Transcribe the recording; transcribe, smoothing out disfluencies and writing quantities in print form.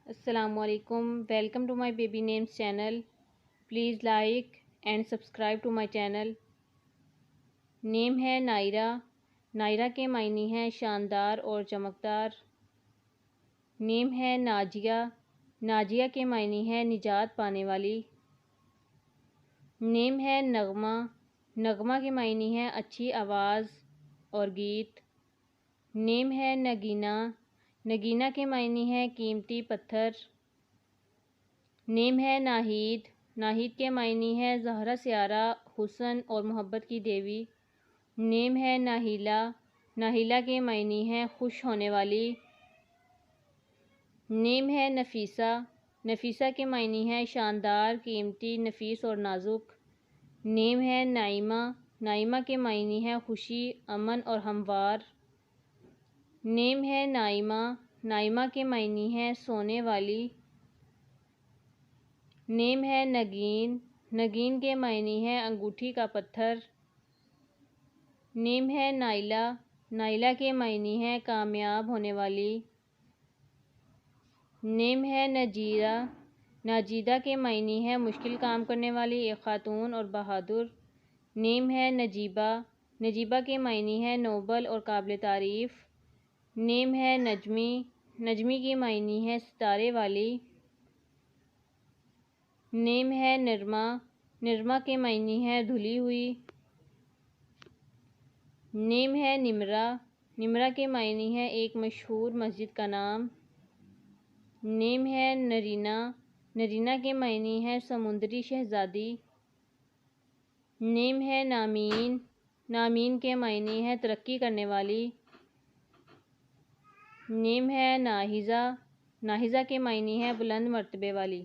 السلام علیکم، welcome to my baby names channel. Please like and subscribe to my channel. Name ہے نائرہ. نائرہ کے معنی ہیں شاندار اور چمکدار. نیم ہے ناجیہ. ناجیہ کے معنی ہے نجات پانے والی. نیم ہے نغمہ. نغمہ کے معنی ہے اچھی آواز اور گیت. نیم ہے نگینہ. نگینہ کے معنی ہے قیمتی پتھر. نیم ہے ناہید. ناہید کے معنی ہے زہرہ سیارہ، حسن اور محبت کی دیوی. نیم ہے ناہیلہ. ناہیلہ کے معنی ہے خوش ہونے والی. نیم ہے نفیسہ. نفیسہ کے معنی ہے شاندار، قیمتی، نفیس اور نازک. نیم ہے نائمہ. نائمہ کے معنی ہے خوشی، امن اور ہموار. نیم ہے نائمہ. نائمہ کے معنی ہے سونے والی. نیم ہے نگین. نگین کے معنی ہے انگوٹھی کا پتھر. نیم ہے نائلہ. نائلہ کے معنی ہے کامیاب ہونے والی. نیم ہے نجیدہ. نجیدہ کے معنی ہے مشکل کام کرنے والی ایک خاتون اور بہادر. نیم ہے نجیبہ. نجیبہ کے معنی ہے نوبل اور قابل تعریف. نیم ہے نجمی. نجمی کے معنی ہے ستارے والی. نیم ہے نرمہ. نرمہ کے معنی ہے دھلی ہوئی. نیم ہے نمرہ. نمرہ کے معنی ہے ایک مشہور مسجد کا نام. نیم ہے نرینہ. نرینہ کے معنی ہے سمندری شہزادی. نیم ہے نامین. نامین کے معنی ہے ترقی کرنے والی. نیم ہے ناہضہ. ناہضہ کے معنی ہے بلند مرتبے والی.